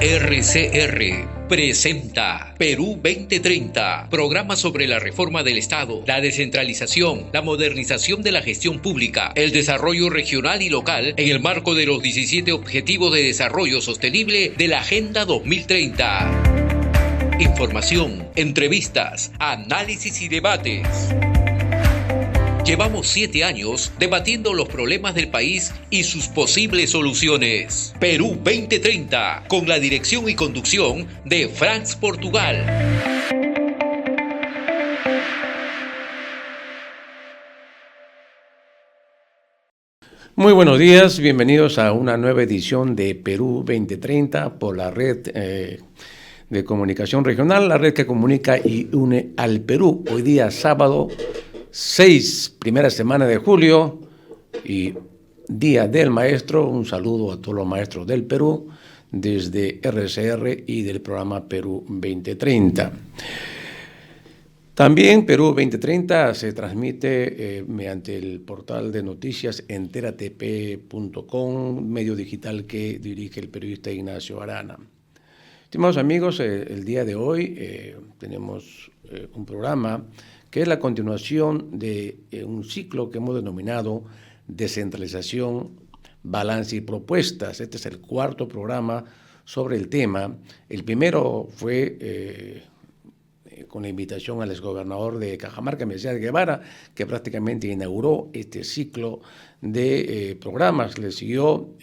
RCR presenta Perú 2030, programa sobre la reforma del Estado, la descentralización, la modernización de la gestión pública, el desarrollo regional y local en el marco de los 17 Objetivos de Desarrollo Sostenible de la Agenda 2030. Información, entrevistas, análisis y debates. Llevamos 7 años debatiendo los problemas del país y sus posibles soluciones. Perú 2030, con la dirección y conducción de Franz Portugal. Muy buenos días, bienvenidos a una nueva edición de Perú 2030 por la red de comunicación regional, la red que comunica y une al Perú. Hoy día sábado 6, primera semana de julio y Día del Maestro. Un saludo a todos los maestros del Perú desde RCR y del programa Perú 2030. También Perú 2030 se transmite mediante el portal de noticias enteratp.com, medio digital que dirige el periodista Ignacio Arana. Estimados amigos, el día de hoy tenemos un programa que es la continuación de un ciclo que hemos denominado Descentralización, Balance y Propuestas. Este es el cuarto programa sobre el tema. El primero fue con la invitación al exgobernador de Cajamarca, Mesías Guevara, que prácticamente inauguró este ciclo de programas. Le siguió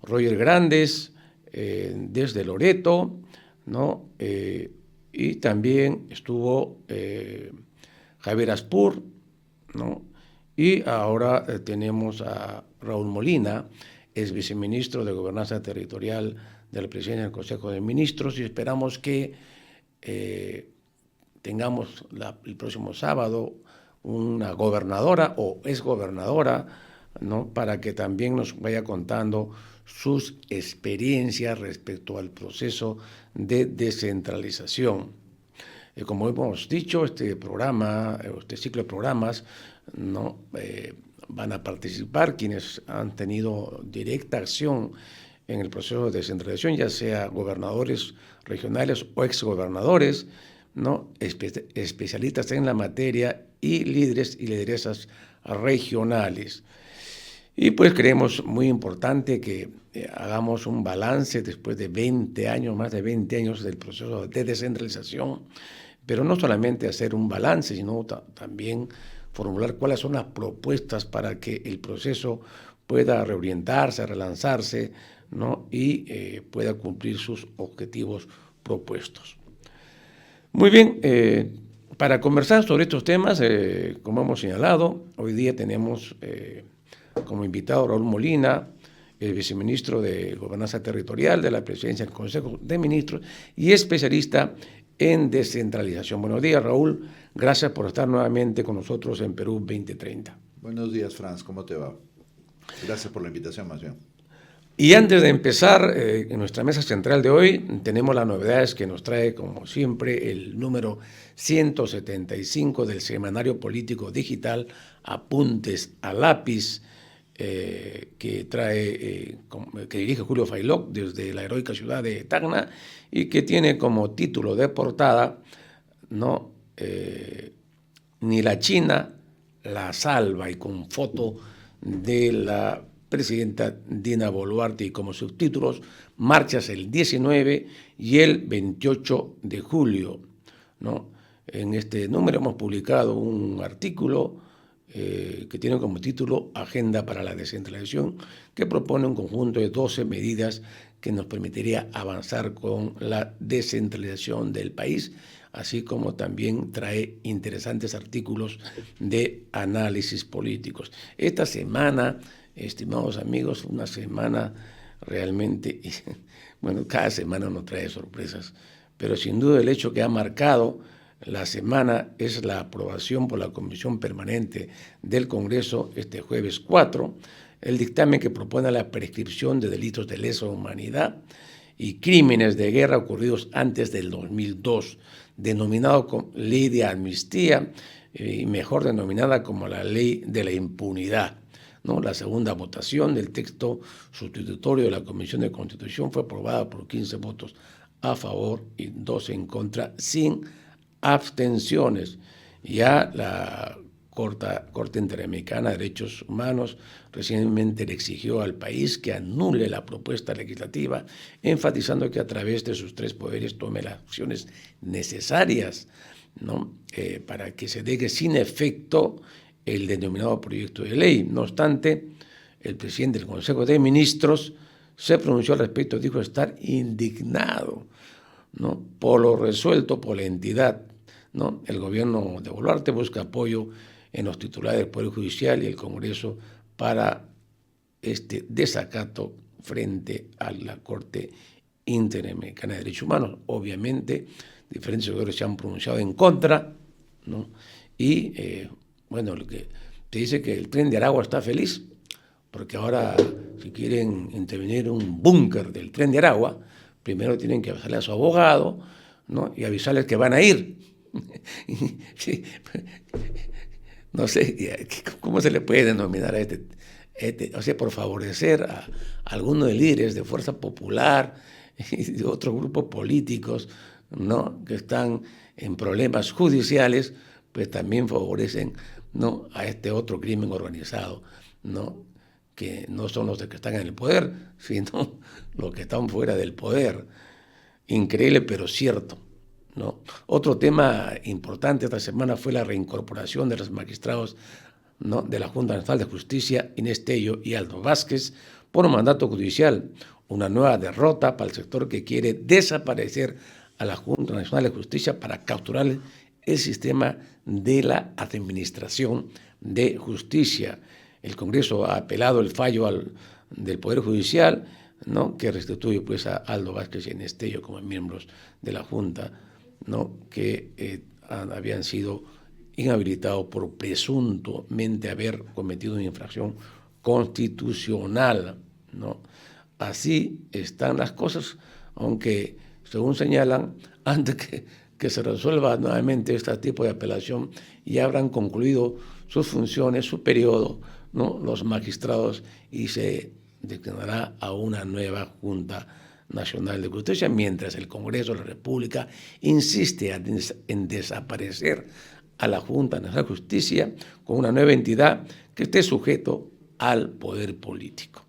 Roger Grandes desde Loreto, ¿no? Y también estuvo Javier Aspur, ¿no? Y ahora tenemos a Raúl Molina, es viceministro de Gobernanza Territorial de la Presidencia del Consejo de Ministros, y esperamos que tengamos el próximo sábado una gobernadora o exgobernadora, ¿no? Para que también nos vaya contando sus experiencias respecto al proceso de descentralización. Como hemos dicho, este ciclo de programas, ¿no? Van a participar quienes han tenido directa acción en el proceso de descentralización, ya sea gobernadores regionales o exgobernadores, ¿no? Especialistas en la materia y líderes y lideresas regionales. Y pues creemos muy importante que hagamos un balance después de 20 años, más de 20 años del proceso de descentralización, pero no solamente hacer un balance, sino también formular cuáles son las propuestas para que el proceso pueda reorientarse, relanzarse, ¿no? Y pueda cumplir sus objetivos propuestos. Muy bien, para conversar sobre estos temas, como hemos señalado, hoy día tenemos como invitado a Raúl Molina, el viceministro de Gobernanza Territorial de la Presidencia del Consejo de Ministros y especialista en descentralización. Buenos días, Raúl. Gracias por estar nuevamente con nosotros en Perú 2030. Buenos días, Franz. ¿Cómo te va? Gracias por la invitación, más bien. Y antes de empezar, en nuestra mesa central de hoy, tenemos las novedades que nos trae, como siempre, el número 175 del Semanario Político Digital, Apuntes a Lápiz, que dirige Julio Fayloc desde la heroica ciudad de Tacna y que tiene como título de portada, ¿no? Ni la China la salva, y con foto de la presidenta Dina Boluarte y como subtítulos: marchas el 19 y el 28 de julio, ¿no? En este número hemos publicado un artículo que tiene como título Agenda para la Descentralización, que propone un conjunto de 12 medidas que nos permitiría avanzar con la descentralización del país, así como también trae interesantes artículos de análisis políticos. Esta semana, estimados amigos, una semana realmente, bueno, cada semana nos trae sorpresas, pero sin duda el hecho que ha marcado la semana es la aprobación por la Comisión Permanente del Congreso este jueves 4, el dictamen que propone la prescripción de delitos de lesa humanidad y crímenes de guerra ocurridos antes del 2002, denominado como Ley de Amnistía y mejor denominada como la Ley de la Impunidad, ¿no? La segunda votación del texto sustitutorio de la Comisión de Constitución fue aprobada por 15 votos a favor y 2 en contra, sin abstenciones. Ya la Corte Interamericana de Derechos Humanos recientemente le exigió al país que anule la propuesta legislativa, enfatizando que a través de sus 3 poderes tome las acciones necesarias, ¿no? Para que se deje sin efecto el denominado proyecto de ley. No obstante, el presidente del Consejo de Ministros se pronunció al respecto, dijo estar indignado, ¿no?, por lo resuelto por la entidad, ¿no? El gobierno de Boluarte busca apoyo en los titulares del Poder Judicial y el Congreso para este desacato frente a la Corte Interamericana de Derechos Humanos. Obviamente, diferentes sectores se han pronunciado en contra, ¿no? Y, bueno, lo que te dice que el Tren de Aragua está feliz, porque ahora, si quieren intervenir un búnker del Tren de Aragua, primero tienen que avisarle a su abogado, ¿no?, y avisarles que van a ir. Sí. No sé, ¿cómo se le puede denominar a o sea, por favorecer a algunos de líderes de Fuerza Popular y de otros grupos políticos, ¿no?, que están en problemas judiciales, pues también favorecen, ¿no?, a este otro crimen organizado, ¿no?, que no son los que están en el poder, sino los que están fuera del poder. Increíble, pero cierto, ¿no? Otro tema importante esta semana fue la reincorporación de los magistrados, ¿no?, de la Junta Nacional de Justicia, Inés Tello y Aldo Vázquez, por un mandato judicial, una nueva derrota para el sector que quiere desaparecer a la Junta Nacional de Justicia para capturar el sistema de la administración de justicia. El Congreso ha apelado el fallo del Poder Judicial, ¿no?, que restituye pues a Aldo Vázquez y Inés Tello como miembros de la Junta, ¿no?, que habían sido inhabilitados por presuntamente haber cometido una infracción constitucional, ¿no? Así están las cosas, aunque, según señalan, antes que se resuelva nuevamente este tipo de apelación, ya habrán concluido sus funciones, su periodo, ¿no?, los magistrados, y se destinará a una nueva Junta Nacional de Justicia, mientras el Congreso de la República insiste en desaparecer a la Junta Nacional de Justicia con una nueva entidad que esté sujeto al poder político.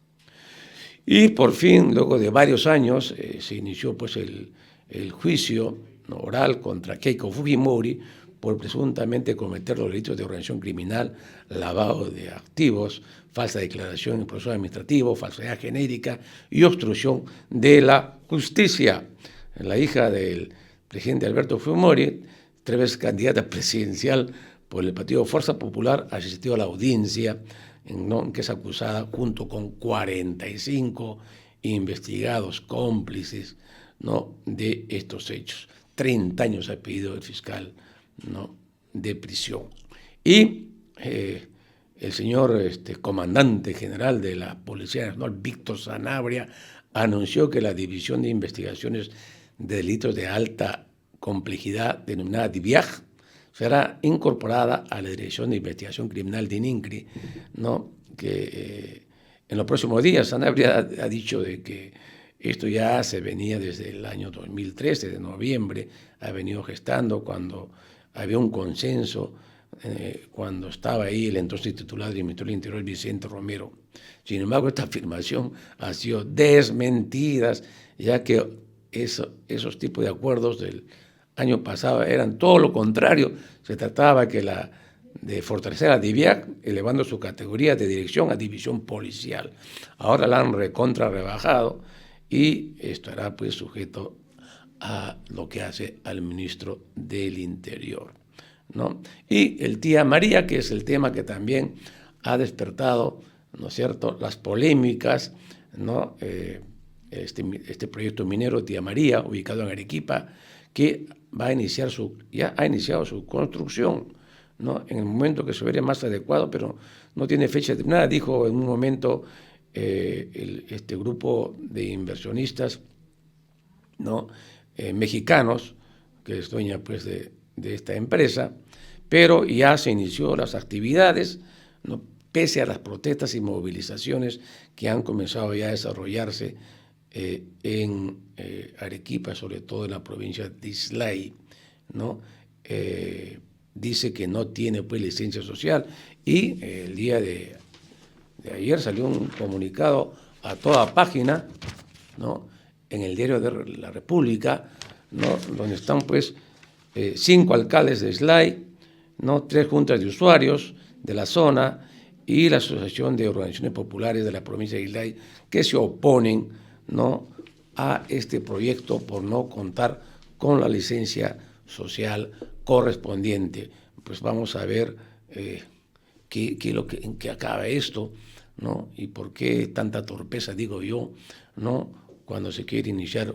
Y por fin, luego de varios años, se inició pues el juicio, ¿no?, oral contra Keiko Fujimori por presuntamente cometer los delitos de organización criminal, lavado de activos, falsa declaración en proceso administrativo, falsedad genérica y obstrucción de la justicia. La hija del presidente Alberto Fujimori, 3 veces candidata presidencial por el partido Fuerza Popular, asistió a la audiencia en que es acusada junto con 45 investigados cómplices, ¿no?, de estos hechos. 30 años ha pedido el fiscal, ¿no?, de prisión. Y el señor comandante general de la Policía Nacional, Víctor Sanabria, anunció que la División de Investigaciones de Delitos de Alta Complejidad, denominada DIVIAJ, será incorporada a la Dirección de Investigación Criminal de ININCRI, ¿no?, que en los próximos días. Sanabria ha dicho de que esto ya se venía desde el año 2013, de noviembre, ha venido gestando cuando había un consenso, cuando estaba ahí el entonces titular del Ministerio del Interior, Vicente Romero. Sin embargo, esta afirmación ha sido desmentida, ya que esos tipos de acuerdos del año pasado eran todo lo contrario. Se trataba de fortalecer a DIVIAC, elevando su categoría de dirección a división policial. Ahora la han rebajado y estará pues sujeto a lo que hace al ministro del Interior, ¿no? Y el Tía María, que es el tema que también ha despertado, ¿no es cierto?, las polémicas, ¿no? Este proyecto minero Tía María, ubicado en Arequipa, que ya ha iniciado su construcción, ¿no?, en el momento que se vería más adecuado, pero no tiene fecha determinada. Dijo en un momento este grupo de inversionistas, ¿no?, mexicanos, que es dueña pues de esta empresa, pero ya se inició las actividades, ¿no?, pese a las protestas y movilizaciones que han comenzado ya a desarrollarse en Arequipa, sobre todo en la provincia de Islay, ¿no? Dice que no tiene pues licencia social, y el día de ayer salió un comunicado a toda página, ¿no?, en el diario de la República, ¿no?, donde están pues 5 alcaldes de Islay, ¿no?, 3 juntas de usuarios de la zona y la Asociación de Organizaciones Populares de la provincia de Islay, que se oponen, ¿no?, a este proyecto por no contar con la licencia social correspondiente. Pues vamos a ver en qué acaba esto, ¿no?, y por qué tanta torpeza, digo yo, ¿no?, cuando se quiere iniciar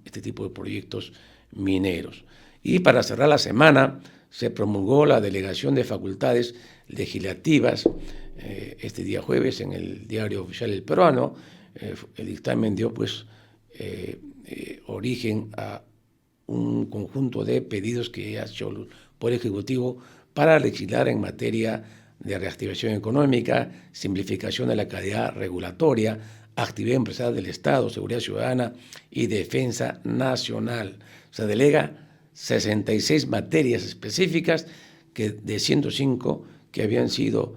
este tipo de proyectos mineros. Y para cerrar la semana, se promulgó la delegación de facultades legislativas este día jueves en el Diario Oficial El Peruano. El dictamen dio pues origen a un conjunto de pedidos que ha hecho por el Ejecutivo para legislar en materia de reactivación económica, simplificación de la calidad regulatoria, actividad empresarial del Estado, seguridad ciudadana y defensa nacional. Se delega 66 materias específicas de 105 que habían sido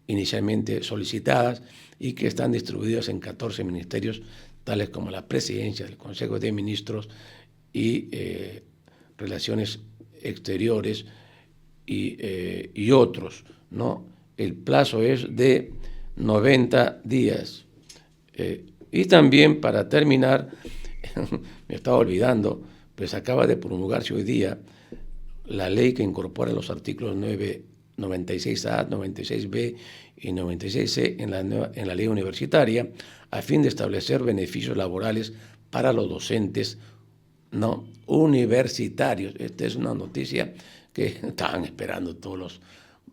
inicialmente solicitadas y que están distribuidas en 14 ministerios, tales como la Presidencia, el Consejo de Ministros y Relaciones Exteriores y otros, ¿no? El plazo es de 90 días. Y también, para terminar, me estaba olvidando, pues acaba de promulgarse hoy día la ley que incorpora los artículos 96A, 96B y 96C en la ley universitaria, a fin de establecer beneficios laborales para los docentes no universitarios. Esta es una noticia que estaban esperando todos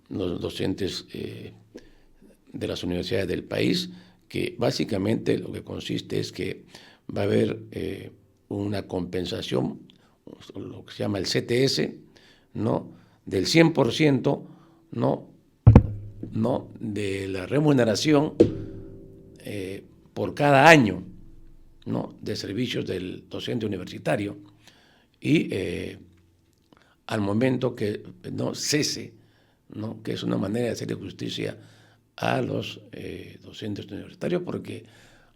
los docentes de las universidades del país, que básicamente lo que consiste es que va a haber una compensación, lo que se llama el CTS, ¿no?, del 100%, ¿no?, de la remuneración por cada año, ¿no?, de servicios del docente universitario, y al momento que no cese, ¿no?, que es una manera de hacerle justicia a los docentes universitarios, porque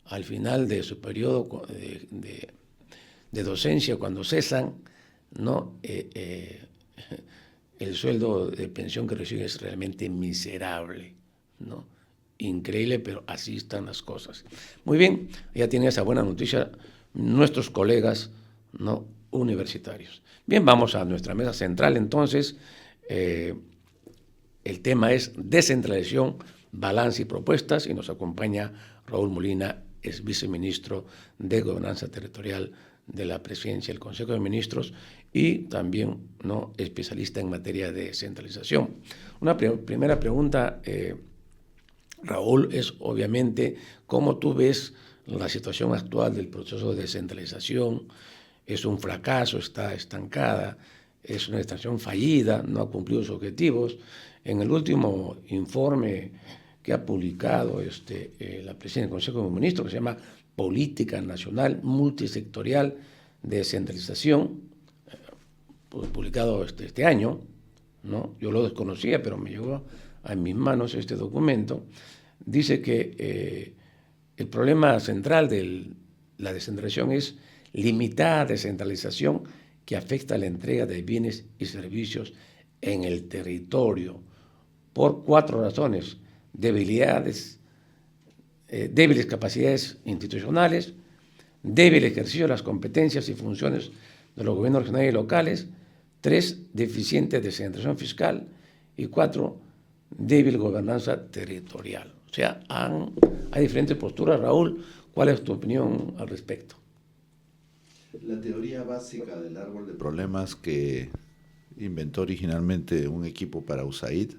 al final de su periodo de docencia, cuando cesan, ¿no?, el sueldo de pensión que reciben es realmente miserable, ¿no? Increíble, pero así están las cosas. Muy bien, ya tiene esa buena noticia nuestros colegas, ¿no?, universitarios. Bien, vamos a nuestra mesa central entonces. El tema es descentralización, balance y propuestas, y nos acompaña Raúl Molina, es viceministro de Gobernanza Territorial de la Presidencia del Consejo de Ministros y también, ¿no?, especialista en materia de descentralización. Una primera pregunta, Raúl, es obviamente cómo tú ves la situación actual del proceso de descentralización. ¿Es un fracaso, está estancada, es una extracción fallida, no ha cumplido sus objetivos? En el último informe que ha publicado la Presidencia del Consejo de Ministros, que se llama Política Nacional Multisectorial de Descentralización, publicado este año, ¿no? Yo lo desconocía, pero me llegó a mis manos este documento. Dice que el problema central de la descentralización es limitada descentralización que afecta a la entrega de bienes y servicios en el territorio por 4 razones: débiles capacidades institucionales, débil ejercicio de las competencias y funciones de los gobiernos regionales y locales, 3, deficiente descentralización fiscal, y 4, débil gobernanza territorial. O sea, hay diferentes posturas. Raúl, ¿cuál es tu opinión al respecto? La teoría básica del árbol de problemas que inventó originalmente un equipo para USAID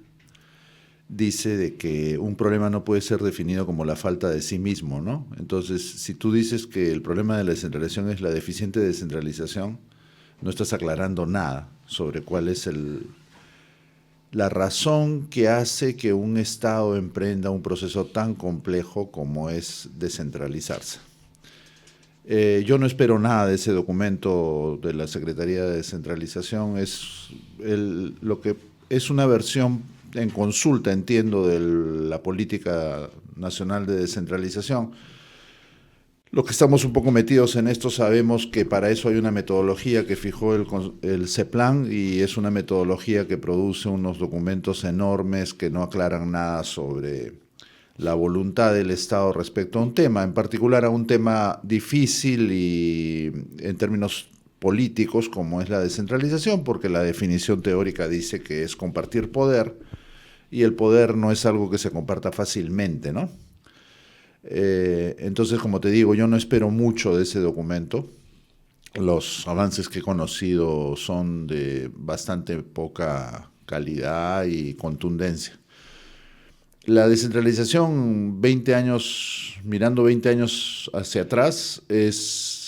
dice de que un problema no puede ser definido como la falta de sí mismo, ¿no? Entonces, si tú dices que el problema de la descentralización es la deficiente descentralización, no estás aclarando nada sobre cuál es la razón que hace que un Estado emprenda un proceso tan complejo como es descentralizarse. Yo no espero nada de ese documento de la Secretaría de Descentralización, es una versión en consulta, entiendo, de la Política Nacional de Descentralización. Los que estamos un poco metidos en esto sabemos que para eso hay una metodología que fijó el CEPLAN, y es una metodología que produce unos documentos enormes que no aclaran nada sobre la voluntad del Estado respecto a un tema, en particular a un tema difícil y en términos políticos como es la descentralización, porque la definición teórica dice que es compartir poder, y el poder no es algo que se comparta fácilmente, ¿no? Entonces, como te digo, yo no espero mucho de ese documento. Los avances que he conocido son de bastante poca calidad y contundencia. La descentralización, mirando 20 años hacia atrás,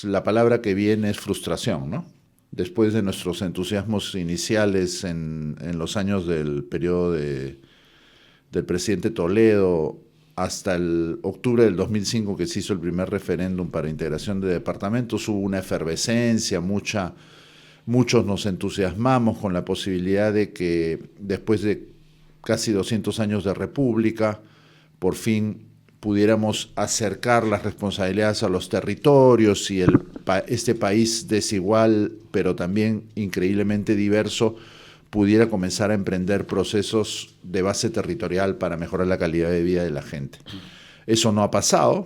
la palabra que viene es frustración, ¿no? Después de nuestros entusiasmos iniciales en los años del periodo del presidente Toledo, hasta el octubre del 2005, que se hizo el primer referéndum para integración de departamentos, hubo una efervescencia, muchos nos entusiasmamos con la posibilidad de que después de casi 200 años de república, por fin pudiéramos acercar las responsabilidades a los territorios y este país desigual, pero también increíblemente diverso, pudiera comenzar a emprender procesos de base territorial para mejorar la calidad de vida de la gente. Eso no ha pasado.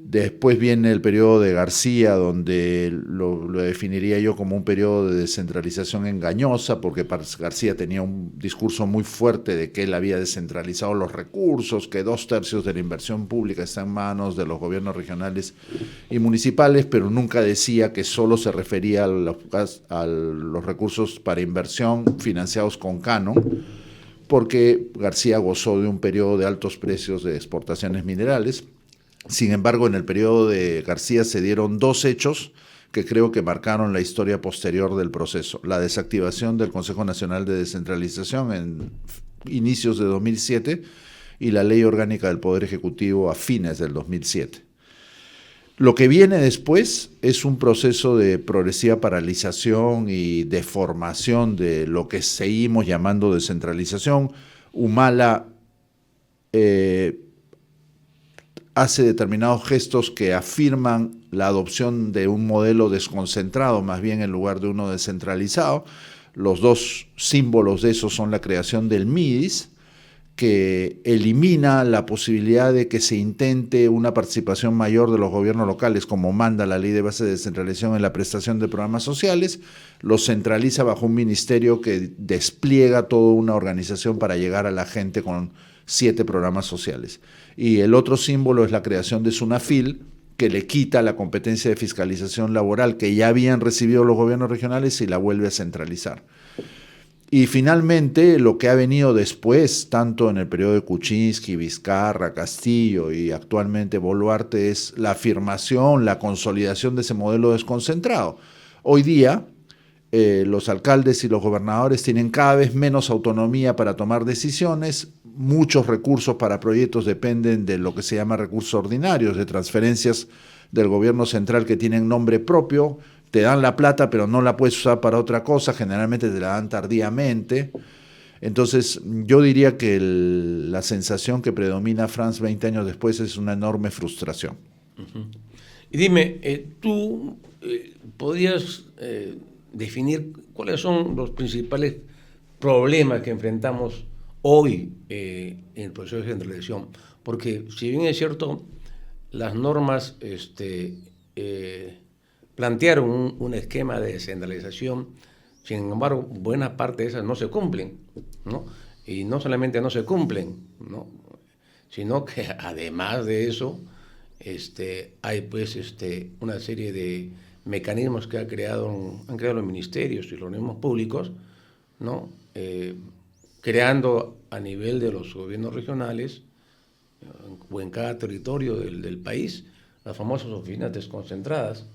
Después viene el periodo de García, donde lo definiría yo como un periodo de descentralización engañosa, porque García tenía un discurso muy fuerte de que él había descentralizado los recursos, que 2/3 de la inversión pública está en manos de los gobiernos regionales y municipales, pero nunca decía que solo se refería a los recursos para inversión financiados con canon, porque García gozó de un periodo de altos precios de exportaciones minerales. Sin embargo, en el periodo de García se dieron dos hechos que creo que marcaron la historia posterior del proceso. La desactivación del Consejo Nacional de Descentralización en inicios de 2007 y la Ley Orgánica del Poder Ejecutivo a fines del 2007. Lo que viene después es un proceso de progresiva paralización y deformación de lo que seguimos llamando descentralización. Humala hace determinados gestos que afirman la adopción de un modelo desconcentrado, más bien en lugar de uno descentralizado. Los dos símbolos de eso son la creación del MIDIS, que elimina la posibilidad de que se intente una participación mayor de los gobiernos locales, como manda la Ley de Base de Descentralización en la prestación de programas sociales, lo centraliza bajo un ministerio que despliega toda una organización para llegar a la gente con 7 programas sociales. Y el otro símbolo es la creación de SUNAFIL, que le quita la competencia de fiscalización laboral que ya habían recibido los gobiernos regionales y la vuelve a centralizar. Y finalmente, lo que ha venido después, tanto en el periodo de Kuczynski, Vizcarra, Castillo y actualmente Boluarte, es la afirmación, la consolidación de ese modelo desconcentrado. Hoy día, los alcaldes y los gobernadores tienen cada vez menos autonomía para tomar decisiones. Muchos recursos para proyectos dependen de lo que se llama recursos ordinarios, de transferencias del gobierno central que tienen nombre propio. Te dan la plata, pero no la puedes usar para otra cosa, generalmente te la dan tardíamente. Entonces, yo diría que la sensación que predomina, Franz, 20 años después, es una enorme frustración. Uh-huh. Y dime, ¿tú podrías definir cuáles son los principales problemas que enfrentamos hoy en el proceso de centralización? Porque si bien es cierto, las normas plantearon un esquema de descentralización, sin embargo, buena parte de esas no se cumplen, ¿no? Y no solamente no se cumplen, ¿no?, sino que además de eso, hay pues una serie de mecanismos que han creado los ministerios y los organismos públicos, ¿no?, creando a nivel de los gobiernos regionales o en cada territorio del país las famosas oficinas desconcentradas,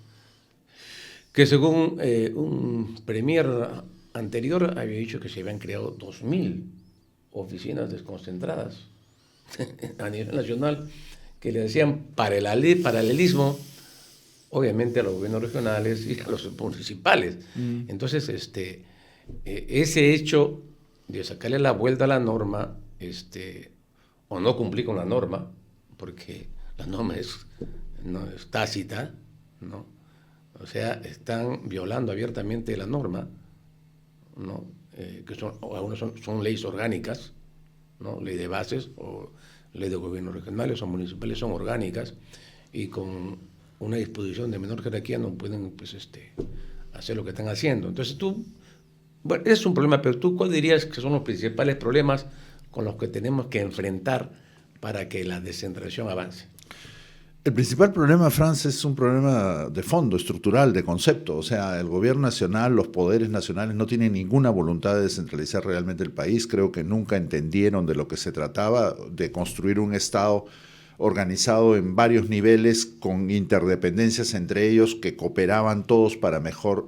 que según un premier anterior había dicho que se habían creado 2.000 oficinas desconcentradas a nivel nacional, que le decían paralelismo, obviamente, a los gobiernos regionales y a los municipales. Entonces, ese hecho de sacarle la vuelta a la norma, o no cumplir con la norma, porque la norma no es tácita, ¿no? O sea, están violando abiertamente la norma, ¿no? Que algunas son leyes orgánicas, ¿no? Ley de bases o ley de gobiernos regionales o municipales son orgánicas, y con una disposición de menor jerarquía no pueden, pues, hacer lo que están haciendo. Entonces bueno, es un problema, pero tú, ¿cuál dirías que son los principales problemas con los que tenemos que enfrentar para que la descentralización avance? El principal problema, Franz, es un problema de fondo, estructural, de concepto. O sea, el gobierno nacional, los poderes nacionales no tienen ninguna voluntad de descentralizar realmente el país. Creo que nunca entendieron de lo que se trataba, de construir un Estado organizado en varios niveles con interdependencias entre ellos que cooperaban todos para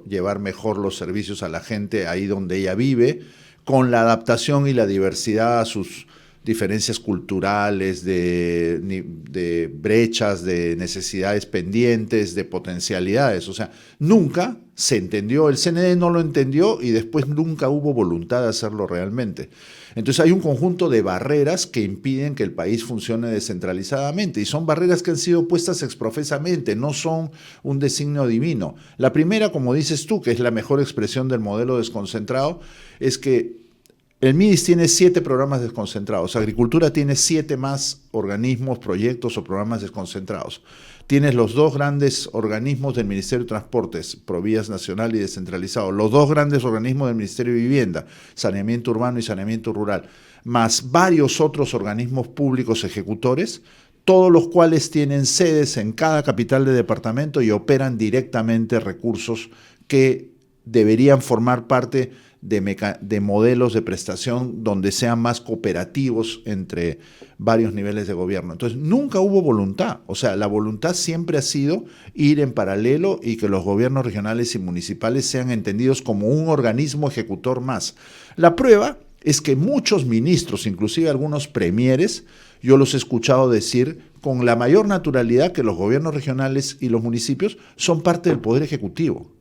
llevar mejor los servicios a la gente ahí donde ella vive, con la adaptación y la diversidad a sus diferencias culturales, de brechas, de necesidades pendientes, de potencialidades. O sea, nunca se entendió, el CNE no lo entendió y después nunca hubo voluntad de hacerlo realmente. Entonces hay un conjunto de barreras que impiden que el país funcione descentralizadamente, y son barreras que han sido puestas exprofesamente, no son un designio divino. La primera, como dices tú, que es la mejor expresión del modelo desconcentrado, es que el MIDIS tiene 7 programas desconcentrados, Agricultura tiene 7 más organismos, proyectos o programas desconcentrados. Tienes los 2 grandes organismos del Ministerio de Transportes, Provías Nacional y Descentralizado, los 2 grandes organismos del Ministerio de Vivienda, Saneamiento Urbano y Saneamiento Rural, más varios otros organismos públicos ejecutores, todos los cuales tienen sedes en cada capital de departamento y operan directamente recursos que deberían formar parte de modelos de prestación donde sean más cooperativos entre varios niveles de gobierno. Entonces, nunca hubo voluntad. O sea, la voluntad siempre ha sido ir en paralelo y que los gobiernos regionales y municipales sean entendidos como un organismo ejecutor más. La prueba es que muchos ministros, inclusive algunos premieres, yo los he escuchado decir con la mayor naturalidad que los gobiernos regionales y los municipios son parte del Poder Ejecutivo.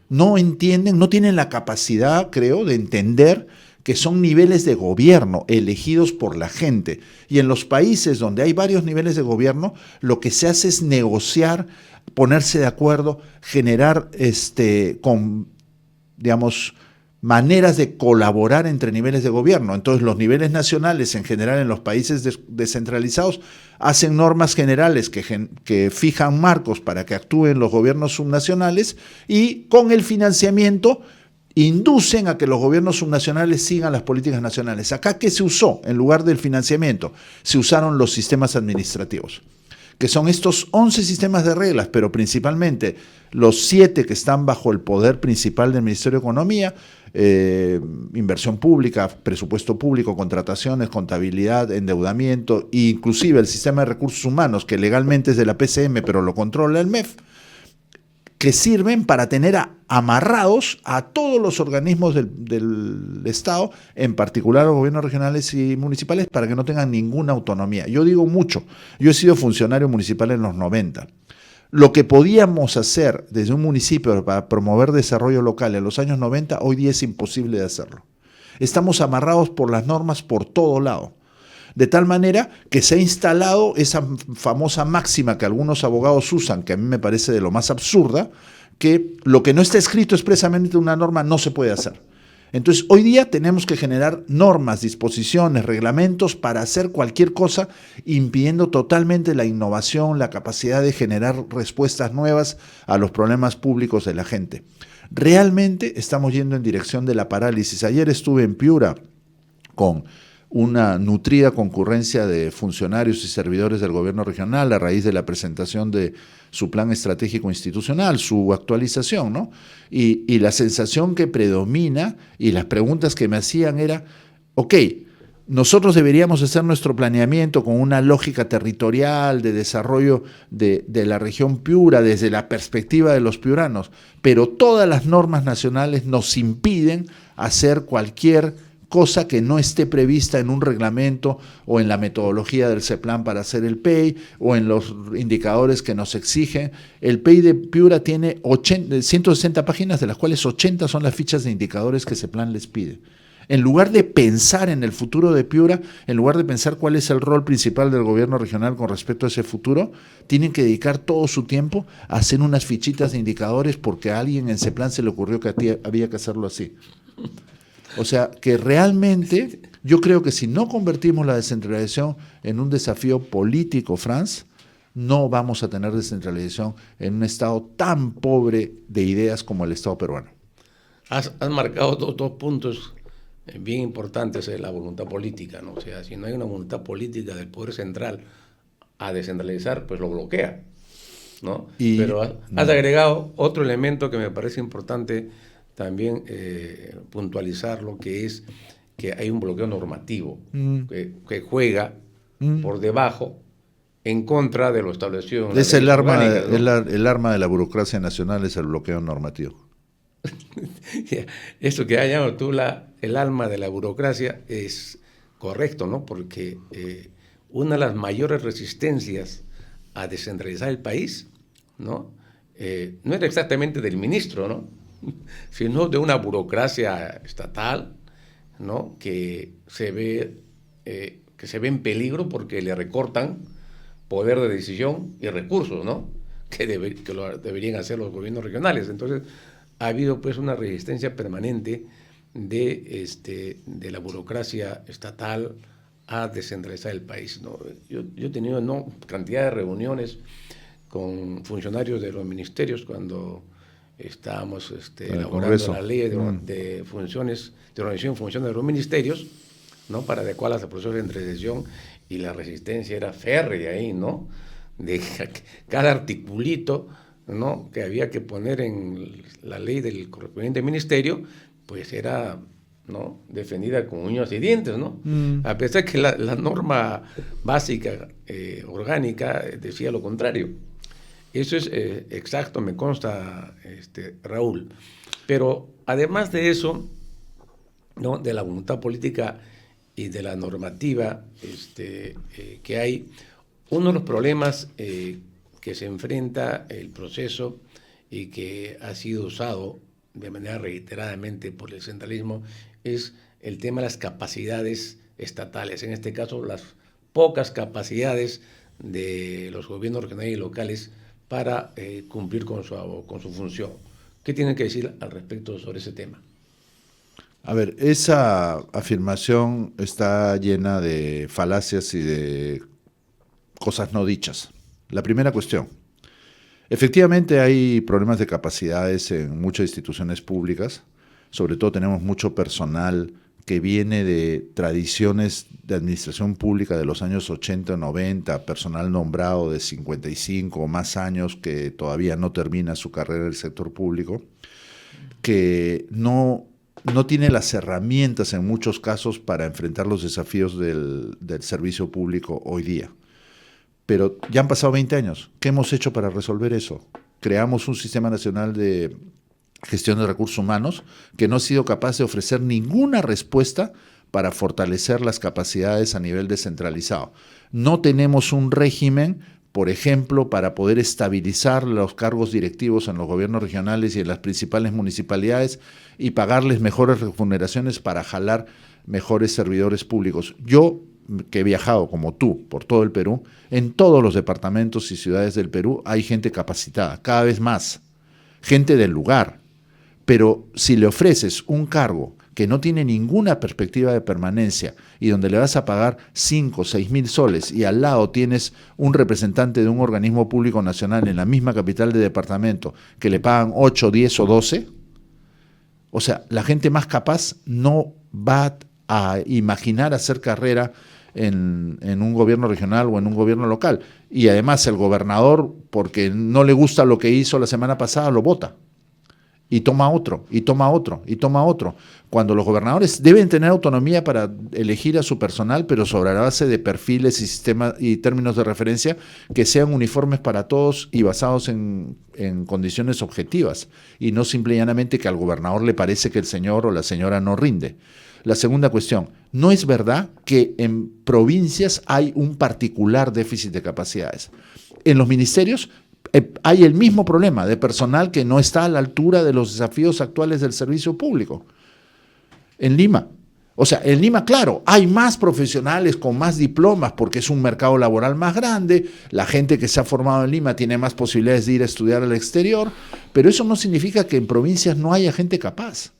No entienden, no tienen la capacidad, creo, de entender que son niveles de gobierno elegidos por la gente. Y en los países donde hay varios niveles de gobierno, lo que se hace es negociar, ponerse de acuerdo, generar maneras de colaborar entre niveles de gobierno. Entonces, los niveles nacionales, en general, en los países descentralizados, hacen normas generales que fijan marcos para que actúen los gobiernos subnacionales, y con el financiamiento inducen a que los gobiernos subnacionales sigan las políticas nacionales. Acá, ¿qué se usó en lugar del financiamiento? Se usaron los sistemas administrativos, que son estos 11 sistemas de reglas, pero principalmente los 7 que están bajo el poder principal del Ministerio de Economía, inversión pública, presupuesto público, contrataciones, contabilidad, endeudamiento, e inclusive el sistema de recursos humanos, que legalmente es de la PCM, pero lo controla el MEF, que sirven para tener amarrados a todos los organismos del Estado, en particular los gobiernos regionales y municipales, para que no tengan ninguna autonomía. Yo digo mucho, yo he sido funcionario municipal en los 90. Lo que podíamos hacer desde un municipio para promover desarrollo local en los años 90, hoy día es imposible de hacerlo. Estamos amarrados por las normas por todo lado. De tal manera que se ha instalado esa famosa máxima que algunos abogados usan, que a mí me parece de lo más absurda, que lo que no está escrito expresamente en una norma no se puede hacer. Entonces, hoy día tenemos que generar normas, disposiciones, reglamentos para hacer cualquier cosa, impidiendo totalmente la innovación, la capacidad de generar respuestas nuevas a los problemas públicos de la gente. Realmente estamos yendo en dirección de la parálisis. Ayer estuve en Piura con una nutrida concurrencia de funcionarios y servidores del gobierno regional a raíz de la presentación de su plan estratégico institucional, su actualización, ¿no? Y la sensación que predomina y las preguntas que me hacían era, ok, nosotros deberíamos hacer nuestro planeamiento con una lógica territorial de desarrollo de la región Piura desde la perspectiva de los piuranos, pero todas las normas nacionales nos impiden hacer cualquier cosa que no esté prevista en un reglamento o en la metodología del CEPLAN para hacer el PEI o en los indicadores que nos exigen. El PEI de Piura tiene 160 páginas, de las cuales 80 son las fichas de indicadores que CEPLAN les pide. En lugar de pensar en el futuro de Piura, en lugar de pensar cuál es el rol principal del gobierno regional con respecto a ese futuro, tienen que dedicar todo su tiempo a hacer unas fichitas de indicadores porque a alguien en CEPLAN se le ocurrió que había que hacerlo así. O sea, que realmente yo creo que si no convertimos la descentralización en un desafío político, Franz, no vamos a tener descentralización en un estado tan pobre de ideas como el estado peruano. Has marcado dos puntos bien importantes en la voluntad política, ¿no? O sea, si no hay una voluntad política del Poder Central a descentralizar, pues lo bloquea, ¿no? Pero has agregado otro elemento que me parece importante también puntualizar, lo que es que hay un bloqueo normativo que juega por debajo en contra de lo establecido en es el arma, ¿no? el arma de la burocracia nacional, es el bloqueo normativo. Esto que has llamado tú el alma de la burocracia es correcto, ¿no? Porque una de las mayores resistencias a descentralizar el país, ¿no? No era exactamente del ministro, ¿no? Sino de una burocracia estatal, ¿no? Que se ve en peligro porque le recortan poder de decisión y recursos, ¿no? Que lo deberían hacer los gobiernos regionales. Entonces, ha habido pues una resistencia permanente de la burocracia estatal a descentralizar el país, ¿no? Yo he tenido cantidad de reuniones con funcionarios de los ministerios cuando estábamos elaborando la ley de funciones, de organización y funciones de los ministerios, ¿no? Para adecuarlas al proceso de descentralización, y la resistencia era férrea ahí, ¿no? De cada articulito, ¿no? Que había que poner en la ley del correspondiente ministerio, pues era, ¿no? Defendida con uñas y dientes, ¿no? A pesar que la norma básica orgánica decía lo contrario. Eso es exacto, me consta, Raúl. Pero además de eso, ¿no? De la voluntad política y de la normativa que hay, uno de los problemas que se enfrenta el proceso y que ha sido usado de manera reiteradamente por el centralismo es el tema de las capacidades estatales, en este caso las pocas capacidades de los gobiernos regionales y locales para cumplir con su función. ¿Qué tienen que decir al respecto sobre ese tema? A ver, esa afirmación está llena de falacias y de cosas no dichas. La primera cuestión, efectivamente hay problemas de capacidades en muchas instituciones públicas, sobre todo tenemos mucho personal que viene de tradiciones de administración pública de los años 80, 90, personal nombrado de 55 o más años que todavía no termina su carrera en el sector público, que no tiene las herramientas en muchos casos para enfrentar los desafíos del servicio público hoy día. Pero ya han pasado 20 años. ¿Qué hemos hecho para resolver eso? Creamos un Sistema Nacional de Gestión de Recursos Humanos que no ha sido capaz de ofrecer ninguna respuesta para fortalecer las capacidades a nivel descentralizado. No tenemos un régimen, por ejemplo, para poder estabilizar los cargos directivos en los gobiernos regionales y en las principales municipalidades y pagarles mejores remuneraciones para jalar mejores servidores públicos. Yo, que he viajado como tú por todo el Perú, en todos los departamentos y ciudades del Perú hay gente capacitada, cada vez más, gente del lugar. Pero si le ofreces un cargo que no tiene ninguna perspectiva de permanencia y donde le vas a pagar 5 o 6 mil soles y al lado tienes un representante de un organismo público nacional en la misma capital de departamento que le pagan 8, 10 o 12, o sea, la gente más capaz no va a imaginar hacer carrera en un gobierno regional o en un gobierno local. Y además el gobernador, porque no le gusta lo que hizo la semana pasada, lo vota. y toma otro, y toma otro, y toma otro. Cuando los gobernadores deben tener autonomía para elegir a su personal, pero sobre la base de perfiles y sistemas y términos de referencia que sean uniformes para todos y basados en condiciones objetivas, y no simple y llanamente que al gobernador le parece que el señor o la señora no rinde. La segunda cuestión, no es verdad que en provincias hay un particular déficit de capacidades. En los ministerios hay el mismo problema de personal que no está a la altura de los desafíos actuales del servicio público. En Lima, claro, hay más profesionales con más diplomas porque es un mercado laboral más grande, la gente que se ha formado en Lima tiene más posibilidades de ir a estudiar al exterior, pero eso no significa que en provincias no haya gente capaz.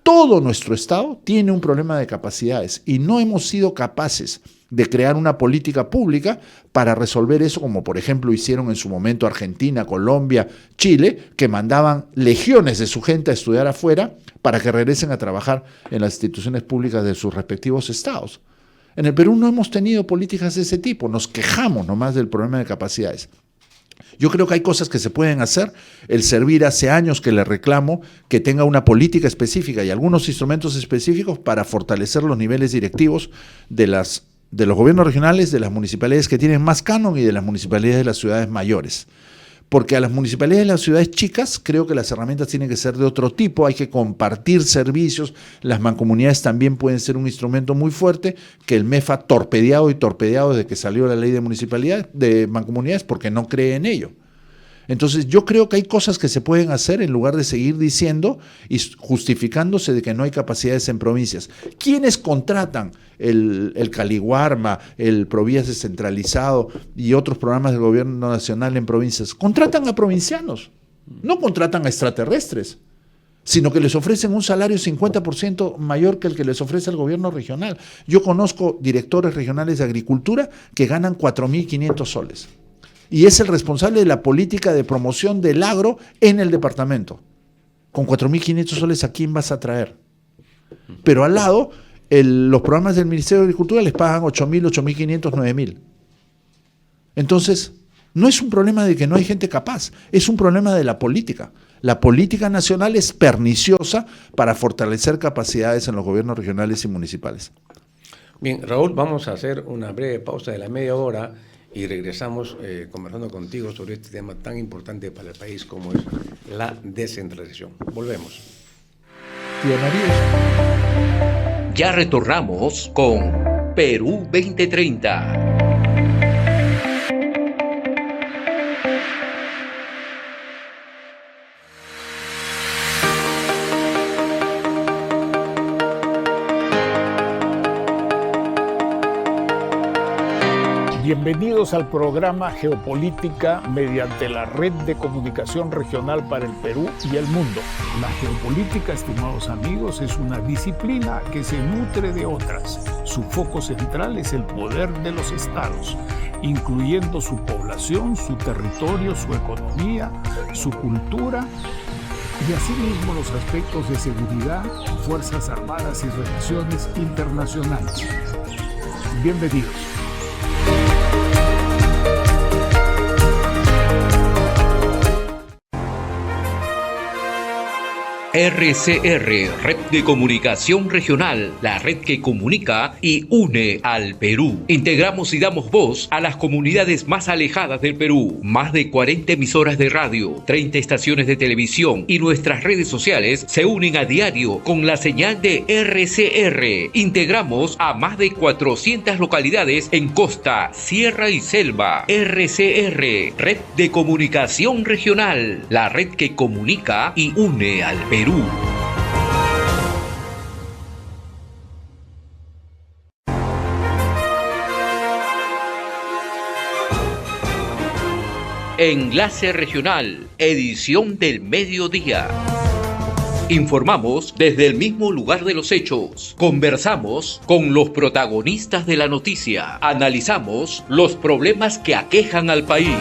Todo nuestro Estado tiene un problema de capacidades y no hemos sido capaces de crear una política pública para resolver eso, como por ejemplo hicieron en su momento Argentina, Colombia, Chile, que mandaban legiones de su gente a estudiar afuera para que regresen a trabajar en las instituciones públicas de sus respectivos estados. En el Perú no hemos tenido políticas de ese tipo, nos quejamos nomás del problema de capacidades. Yo creo que hay cosas que se pueden hacer. El Servir hace años que le reclamo que tenga una política específica y algunos instrumentos específicos para fortalecer los niveles directivos de los gobiernos regionales, de las municipalidades que tienen más canon y de las municipalidades de las ciudades mayores. Porque a las municipalidades de las ciudades chicas creo que las herramientas tienen que ser de otro tipo, hay que compartir servicios, las mancomunidades también pueden ser un instrumento muy fuerte que el MEF ha torpedeado desde que salió la ley de mancomunidades porque no cree en ello. Entonces yo creo que hay cosas que se pueden hacer en lugar de seguir diciendo y justificándose de que no hay capacidades en provincias. ¿Quiénes contratan el Caliguarma, el Provías descentralizado y otros programas del gobierno nacional en provincias? Contratan a provincianos, no contratan a extraterrestres, sino que les ofrecen un salario 50% mayor que el que les ofrece el gobierno regional. Yo conozco directores regionales de agricultura que ganan 4.500 soles. Y es el responsable de la política de promoción del agro en el departamento. Con 4.500 soles, ¿a quién vas a traer? Pero al lado, los programas del Ministerio de Agricultura les pagan 8.000, 8.500, 9.000. Entonces, no es un problema de que no hay gente capaz, es un problema de la política. La política nacional es perniciosa para fortalecer capacidades en los gobiernos regionales y municipales. Bien, Raúl, vamos a hacer una breve pausa de la media hora y regresamos conversando contigo sobre este tema tan importante para el país como es la descentralización. Volvemos. Ya retornamos con Perú 2030. Bienvenidos al programa Geopolítica mediante la Red de Comunicación Regional para el Perú y el Mundo. La geopolítica, estimados amigos, es una disciplina que se nutre de otras. Su foco central es el poder de los estados, incluyendo su población, su territorio, su economía, su cultura y asimismo los aspectos de seguridad, fuerzas armadas y relaciones internacionales. Bienvenidos. RCR, Red de Comunicación Regional, la red que comunica y une al Perú. Integramos y damos voz a las comunidades más alejadas del Perú. Más de 40 emisoras de radio, 30 estaciones de televisión y nuestras redes sociales se unen a diario con la señal de RCR. Integramos a más de 400 localidades en costa, sierra y selva. RCR, Red de Comunicación Regional, la red que comunica y une al Perú. Enlace Regional, edición del mediodía. Informamos desde el mismo lugar de los hechos. Conversamos con los protagonistas de la noticia. Analizamos los problemas que aquejan al país.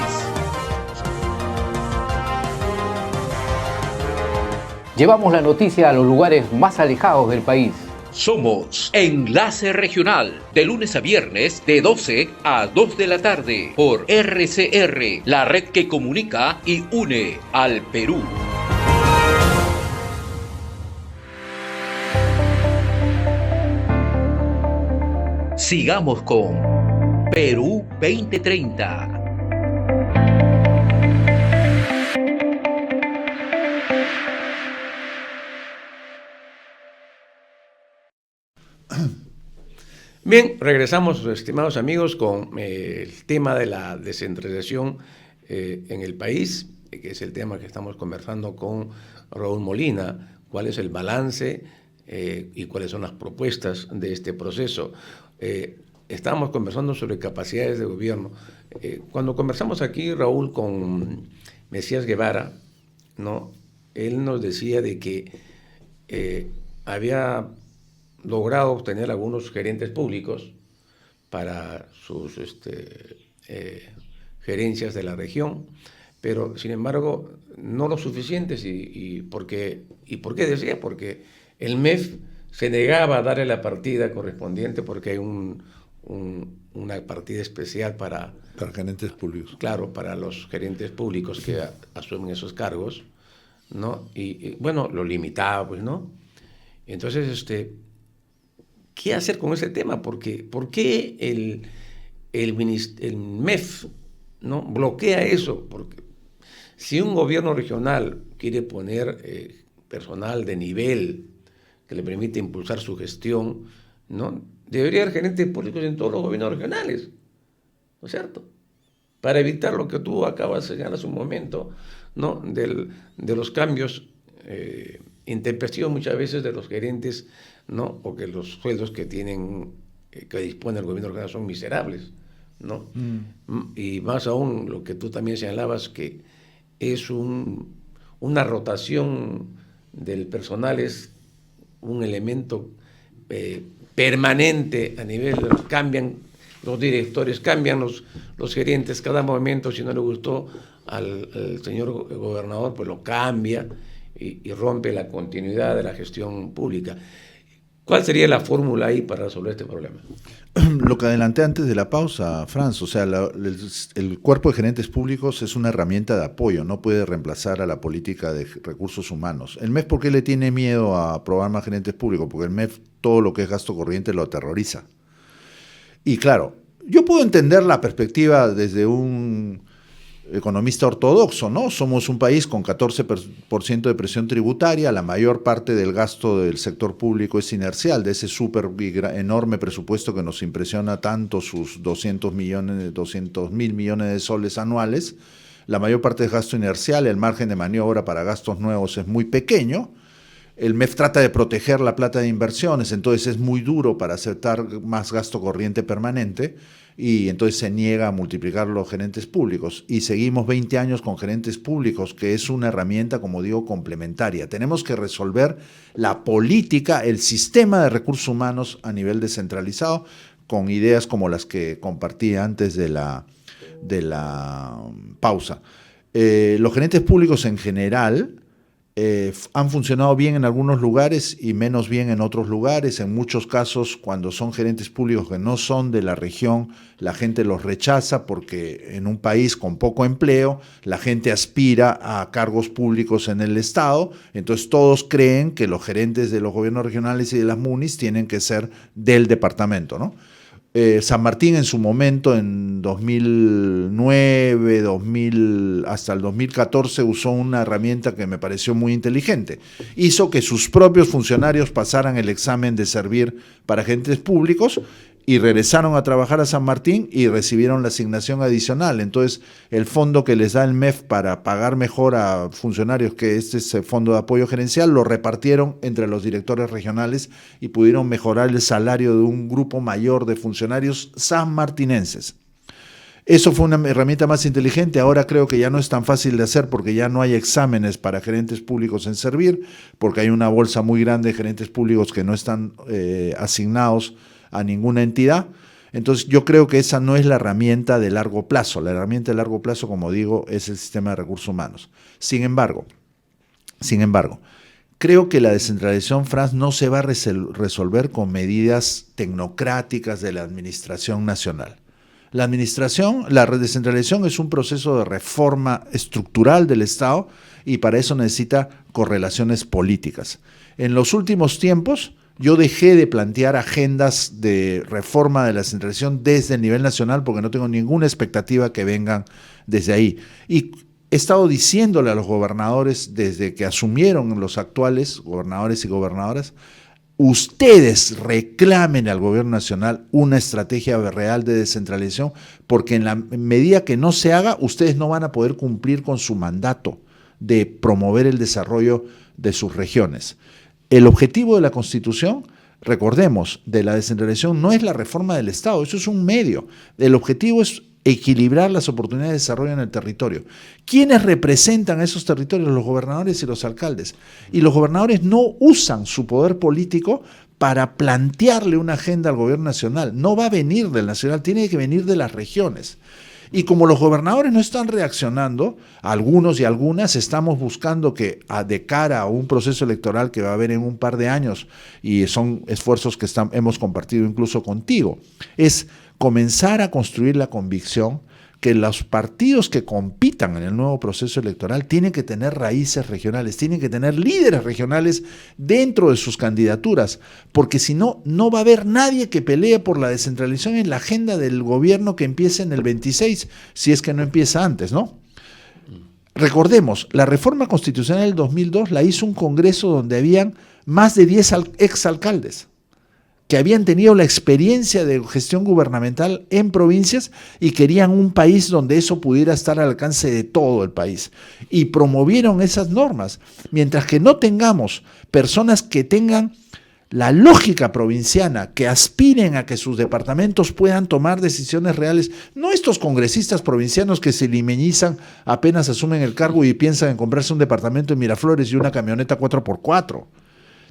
Llevamos la noticia a los lugares más alejados del país. Somos Enlace Regional, de lunes a viernes, de 12 a 2 de la tarde, por RCR, la red que comunica y une al Perú. Sigamos con Perú 2030. Bien, regresamos, estimados amigos, con el tema de la descentralización en el país, que es el tema que estamos conversando con Raúl Molina. ¿Cuál es el balance y cuáles son las propuestas de este proceso? Estábamos conversando sobre capacidades de gobierno. Cuando conversamos aquí, Raúl, con Mesías Guevara, ¿no? Él nos decía de que había logrado obtener algunos gerentes públicos para sus gerencias de la región, pero sin embargo no lo suficientes. ¿Y por qué decía? Porque el MEF se negaba a darle la partida correspondiente, porque hay una partida especial para gerentes públicos. Claro, para los gerentes públicos que asumen esos cargos, ¿no? Y bueno, lo limitaba, pues, ¿no? Entonces, ¿qué hacer con ese tema? ¿Por qué el MEF, ¿no?, bloquea eso? Porque si un gobierno regional quiere poner personal de nivel que le permite impulsar su gestión, ¿no?, debería haber gerentes públicos en todos los gobiernos regionales, ¿no es cierto? Para evitar lo que tú acabas de señalar hace un momento, ¿no?, de los cambios intempestivos muchas veces de los gerentes, ¿no?, porque los sueldos que dispone el gobierno regional son miserables, ¿no? Y más aún lo que tú también señalabas, que es una rotación del personal, es un elemento permanente a nivel, cambian los directores, cambian los gerentes cada momento. Si no le gustó al señor gobernador, pues lo cambia y rompe la continuidad de la gestión pública. ¿Cuál sería la fórmula ahí para resolver este problema? Lo que adelanté antes de la pausa, Franz, o sea, el cuerpo de gerentes públicos es una herramienta de apoyo, no puede reemplazar a la política de recursos humanos. El MEF, ¿por qué le tiene miedo a aprobar más gerentes públicos? Porque el MEF, todo lo que es gasto corriente lo aterroriza. Y claro, yo puedo entender la perspectiva desde un economista ortodoxo, ¿no? Somos un país con 14% de presión tributaria, la mayor parte del gasto del sector público es inercial, de ese súper enorme presupuesto que nos impresiona tanto, sus 200.000 millones de soles anuales, la mayor parte es gasto inercial, el margen de maniobra para gastos nuevos es muy pequeño. El MEF trata de proteger la plata de inversiones, entonces es muy duro para aceptar más gasto corriente permanente, y entonces se niega a multiplicar los gerentes públicos. Y seguimos 20 años con gerentes públicos, que es una herramienta, como digo, complementaria. Tenemos que resolver la política, el sistema de recursos humanos a nivel descentralizado, con ideas como las que compartí antes de la pausa. Los gerentes públicos en general han funcionado bien en algunos lugares y menos bien en otros lugares. En muchos casos, cuando son gerentes públicos que no son de la región, la gente los rechaza porque en un país con poco empleo, la gente aspira a cargos públicos en el Estado, entonces todos creen que los gerentes de los gobiernos regionales y de las MUNIs tienen que ser del departamento, ¿no? San Martín en su momento, en 2009, hasta el 2014, usó una herramienta que me pareció muy inteligente. Hizo que sus propios funcionarios pasaran el examen de servir para agentes públicos y regresaron a trabajar a San Martín y recibieron la asignación adicional. Entonces, el fondo que les da el MEF para pagar mejor a funcionarios, que este es el fondo de apoyo gerencial, lo repartieron entre los directores regionales y pudieron mejorar el salario de un grupo mayor de funcionarios sanmartinenses. Eso fue una herramienta más inteligente. Ahora creo que ya no es tan fácil de hacer porque ya no hay exámenes para gerentes públicos en servir, porque hay una bolsa muy grande de gerentes públicos que no están asignados a ninguna entidad. Entonces yo creo que esa no es la herramienta de largo plazo. La herramienta de largo plazo, como digo, es el sistema de recursos humanos. Sin embargo, creo que la descentralización, Franz, no se va a resolver con medidas tecnocráticas de la administración nacional. La descentralización es un proceso de reforma estructural del Estado y para eso necesita correlaciones políticas. En los últimos tiempos, yo dejé de plantear agendas de reforma de la descentralización desde el nivel nacional porque no tengo ninguna expectativa que vengan desde ahí. Y he estado diciéndole a los gobernadores desde que asumieron los actuales gobernadores y gobernadoras, ustedes reclamen al gobierno nacional una estrategia real de descentralización, porque en la medida que no se haga, ustedes no van a poder cumplir con su mandato de promover el desarrollo de sus regiones. El objetivo de la Constitución, recordemos, de la descentralización no es la reforma del Estado, eso es un medio. El objetivo es equilibrar las oportunidades de desarrollo en el territorio. ¿Quiénes representan esos territorios? Los gobernadores y los alcaldes. Y los gobernadores no usan su poder político para plantearle una agenda al gobierno nacional. No va a venir del nacional, tiene que venir de las regiones. Y como los gobernadores no están reaccionando, algunos y algunas estamos buscando que de cara a un proceso electoral que va a haber en un par de años, y son esfuerzos que hemos compartido incluso contigo, es comenzar a construir la convicción que los partidos que compitan en el nuevo proceso electoral tienen que tener raíces regionales, tienen que tener líderes regionales dentro de sus candidaturas, porque si no, no va a haber nadie que pelee por la descentralización en la agenda del gobierno que empiece en el 26, si es que no empieza antes, ¿no? Recordemos, la reforma constitucional del 2002 la hizo un congreso donde habían más de 10 exalcaldes que habían tenido la experiencia de gestión gubernamental en provincias y querían un país donde eso pudiera estar al alcance de todo el país. Y promovieron esas normas. Mientras que no tengamos personas que tengan la lógica provinciana, que aspiren a que sus departamentos puedan tomar decisiones reales, no estos congresistas provincianos que se limeñizan apenas asumen el cargo y piensan en comprarse un departamento en Miraflores y una camioneta 4x4.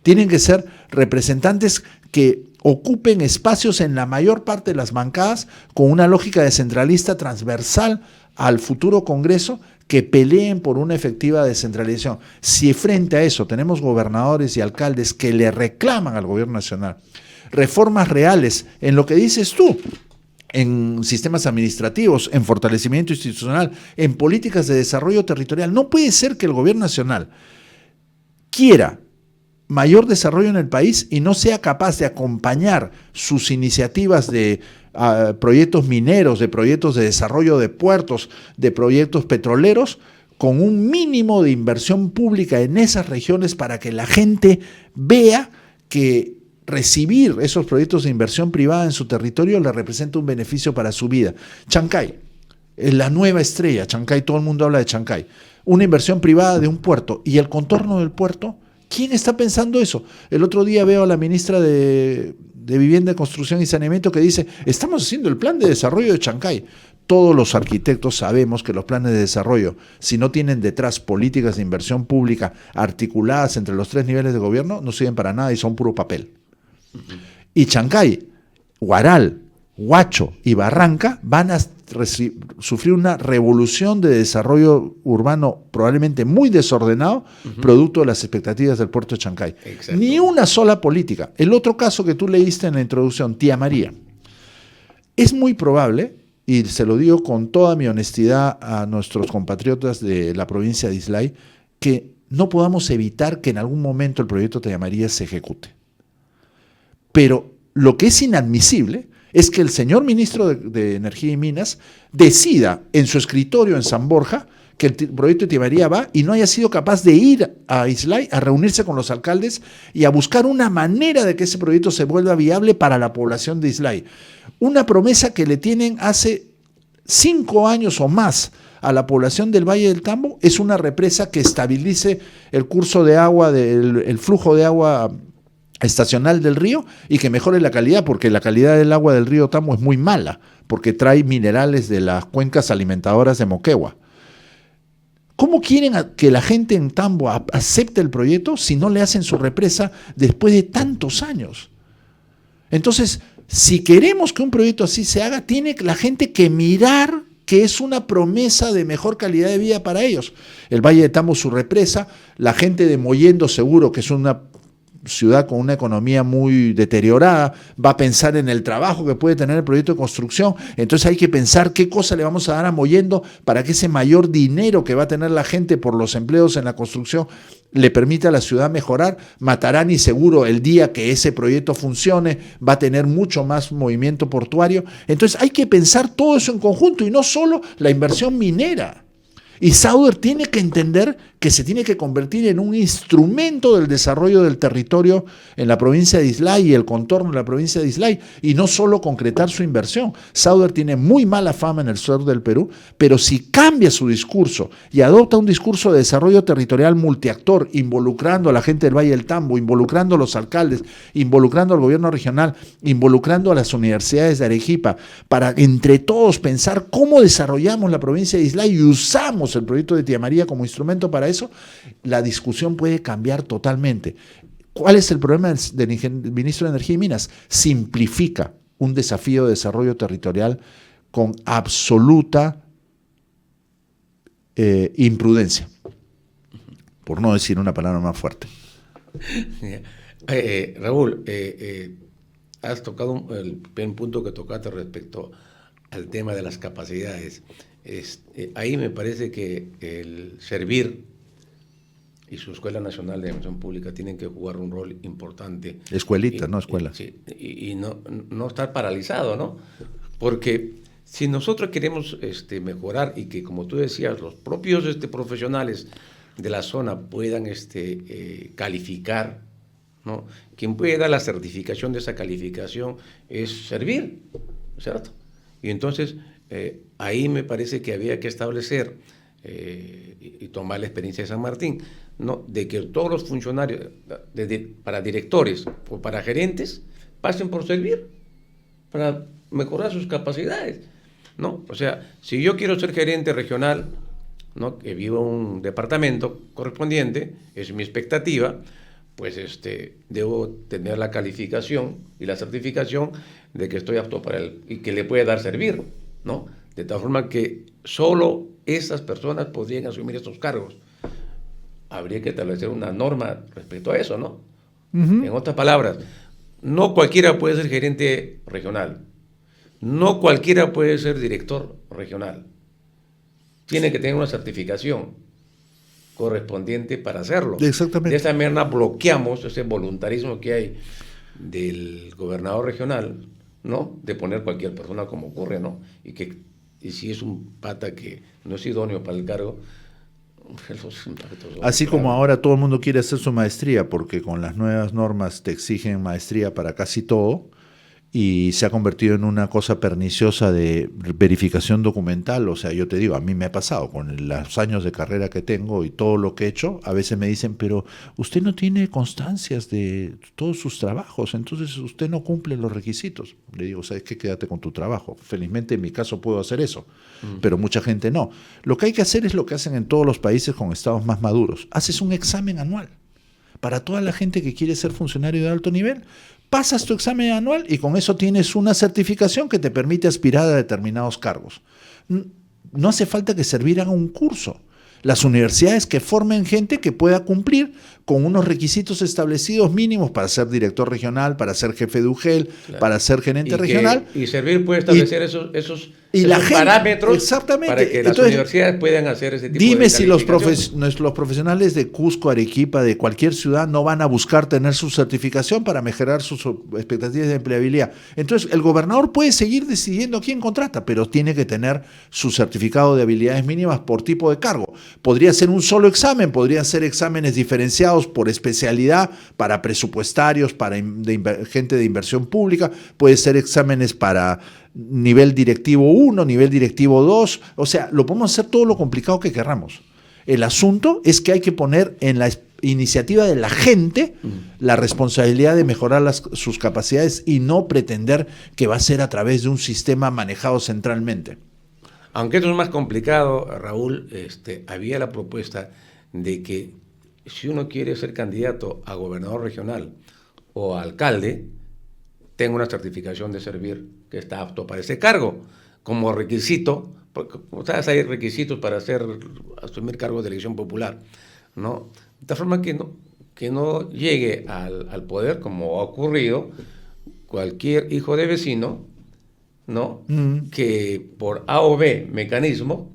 Tienen que ser representantes que ocupen espacios en la mayor parte de las bancadas con una lógica descentralista transversal al futuro Congreso, que peleen por una efectiva descentralización. Si frente a eso tenemos gobernadores y alcaldes que le reclaman al gobierno nacional reformas reales en lo que dices tú, en sistemas administrativos, en fortalecimiento institucional, en políticas de desarrollo territorial, no puede ser que el gobierno nacional quiera mayor desarrollo en el país y no sea capaz de acompañar sus iniciativas de proyectos mineros, de proyectos de desarrollo de puertos, de proyectos petroleros, con un mínimo de inversión pública en esas regiones para que la gente vea que recibir esos proyectos de inversión privada en su territorio le representa un beneficio para su vida. Chancay, la nueva estrella, Chancay, todo el mundo habla de Chancay, una inversión privada de un puerto y el contorno del puerto. ¿Quién está pensando eso? El otro día veo a la ministra de Vivienda, Construcción y Saneamiento que dice, estamos haciendo el plan de desarrollo de Chancay. Todos los arquitectos sabemos que los planes de desarrollo, si no tienen detrás políticas de inversión pública articuladas entre los 3 niveles de gobierno, no sirven para nada y son puro papel. Y Chancay, Huaral, Huacho y Barranca van a sufrir una revolución de desarrollo urbano probablemente muy desordenado, producto de las expectativas del puerto de Chancay. Exacto. Ni una sola política. El otro caso que tú leíste en la introducción, Tía María. Es muy probable, y se lo digo con toda mi honestidad a nuestros compatriotas de la provincia de Islay, que no podamos evitar que en algún momento el proyecto Tía María se ejecute. Pero lo que es inadmisible es que el señor ministro de Energía y Minas decida en su escritorio en San Borja que el proyecto de Tía María va y no haya sido capaz de ir a Islay a reunirse con los alcaldes y a buscar una manera de que ese proyecto se vuelva viable para la población de Islay. Una promesa que le tienen hace 5 años o más a la población del Valle del Tambo es una represa que estabilice el curso de agua, el flujo de agua estacional del río y que mejore la calidad, porque la calidad del agua del río Tambo es muy mala, porque trae minerales de las cuencas alimentadoras de Moquegua. ¿Cómo quieren que la gente en Tambo acepte el proyecto si no le hacen su represa después de tantos años? Entonces, si queremos que un proyecto así se haga, tiene la gente que mirar que es una promesa de mejor calidad de vida para ellos. El Valle de Tambo, su represa, la gente de Mollendo seguro que es una ciudad con una economía muy deteriorada, va a pensar en el trabajo que puede tener el proyecto de construcción. Entonces hay que pensar qué cosa le vamos a dar a Mollendo para que ese mayor dinero que va a tener la gente por los empleos en la construcción le permita a la ciudad mejorar. Matarani seguro el día que ese proyecto funcione va a tener mucho más movimiento portuario. Entonces hay que pensar todo eso en conjunto y no solo la inversión minera. Y Sauder tiene que entender que se tiene que convertir en un instrumento del desarrollo del territorio en la provincia de Islay y el contorno de la provincia de Islay, y no solo concretar su inversión. Sauder tiene muy mala fama en el sur del Perú, pero si cambia su discurso y adopta un discurso de desarrollo territorial multiactor, involucrando a la gente del Valle del Tambo, involucrando a los alcaldes, involucrando al gobierno regional, involucrando a las universidades de Arequipa, para entre todos pensar cómo desarrollamos la provincia de Islay y usamos el proyecto de Tía María como instrumento para eso, la discusión puede cambiar totalmente. ¿Cuál es el problema del ministro de Energía y Minas? Simplifica un desafío de desarrollo territorial con absoluta imprudencia, por no decir una palabra más fuerte. Raúl, has tocado el punto que tocaste respecto al tema de las capacidades. Ahí me parece que el Servir y su Escuela Nacional de Administración Pública tienen que jugar un rol importante. Escuelita, no escuela. Sí, y no estar paralizado, ¿no? Porque si nosotros queremos mejorar y que, como tú decías, los propios profesionales de la zona puedan calificar, ¿no? Quien puede dar la certificación de esa calificación es Servir, ¿cierto? Y entonces ahí me parece que había que establecer y tomar la experiencia de San Martín, ¿no? De que todos los funcionarios, para directores o para gerentes, pasen por Servir para mejorar sus capacidades, ¿no? O sea, si yo quiero ser gerente regional, ¿no? Que vivo en un departamento correspondiente, es mi expectativa, pues debo tener la calificación y la certificación de que estoy apto para él y que le puede dar Servir, ¿no? De tal forma que solo esas personas podrían asumir estos cargos. Habría que establecer una norma respecto a eso, ¿no? En otras palabras, no cualquiera puede ser gerente regional, no cualquiera puede ser director regional. Tiene que tener una certificación correspondiente para hacerlo. Exactamente. De esa manera bloqueamos ese voluntarismo que hay del gobernador regional, ¿no? De poner cualquier persona como ocurre, ¿no? Y si es un pata que no es idóneo para el cargo, los impactos son así como graves. ahora todo el mundo quiere hacer su maestría, porque con las nuevas normas te exigen maestría para casi todo, y se ha convertido en una cosa perniciosa de verificación documental. O sea, yo te digo, a mí me ha pasado con los años de carrera que tengo y todo lo que he hecho, a veces me dicen, pero usted no tiene constancias de todos sus trabajos, entonces usted no cumple los requisitos. Le digo, ¿sabes qué? Quédate con tu trabajo. Felizmente en mi caso puedo hacer eso, pero mucha gente no. Lo que hay que hacer es lo que hacen en todos los países con estados más maduros. Haces un examen anual. Para toda la gente que quiere ser funcionario de alto nivel, pasas tu examen anual y con eso tienes una certificación que te permite aspirar a determinados cargos. No hace falta que Servir haga un curso. Las universidades que formen gente que pueda cumplir con unos requisitos establecidos mínimos para ser director regional, para ser jefe de UGEL, Claro. para ser gerente regional. Y Servir puede establecer esos la gente, parámetros exactamente. para que las Entonces, universidades puedan hacer ese tipo de dime si los calificación. profesionales de Cusco, Arequipa, de cualquier ciudad no van a buscar tener su certificación para mejorar sus expectativas de empleabilidad. Entonces, el gobernador puede seguir decidiendo a quién contrata, pero tiene que tener su certificado de habilidades mínimas por tipo de cargo. Podría ser un solo examen, podrían ser exámenes diferenciados por especialidad, para presupuestarios, para gente de inversión pública, puede ser exámenes para nivel directivo 1, nivel directivo 2, o sea, lo podemos hacer todo lo complicado que queramos. El asunto es que hay que poner en la iniciativa de la gente la responsabilidad de mejorar sus capacidades y no pretender que va a ser a través de un sistema manejado centralmente. Aunque esto es más complicado, Raúl, había la propuesta de que si uno quiere ser candidato a gobernador regional o a alcalde, tenga una certificación de Servir que está apto para ese cargo, como requisito, porque como sabes, hay requisitos para asumir cargos de elección popular, ¿no? De tal forma que no, que no llegue al poder, como ha ocurrido, cualquier hijo de vecino, ¿no? Que por A o B mecanismo,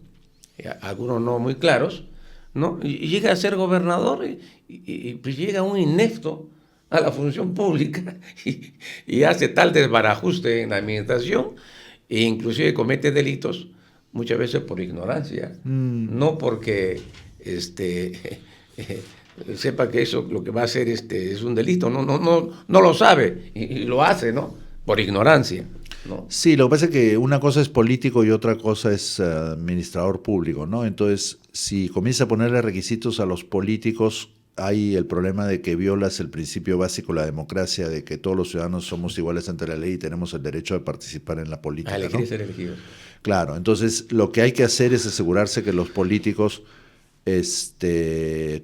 algunos no muy claros, ¿no? Y llega a ser gobernador y pues llega un inepto a la función pública y hace tal desbarajuste en la administración e inclusive comete delitos muchas veces por ignorancia, no porque sepa que eso lo que va a hacer es un delito, no lo sabe y lo hace, ¿no? Por ignorancia, ¿no? Sí, lo que pasa es que una cosa es político y otra cosa es administrador público, ¿no? Entonces, si comienza a ponerle requisitos a los políticos, hay el problema de que violas el principio básico de la democracia, de que todos los ciudadanos somos iguales ante la ley y tenemos el derecho de participar en la política, A elegir, ¿no? ser elegidos. Claro, entonces lo que hay que hacer es asegurarse que los políticos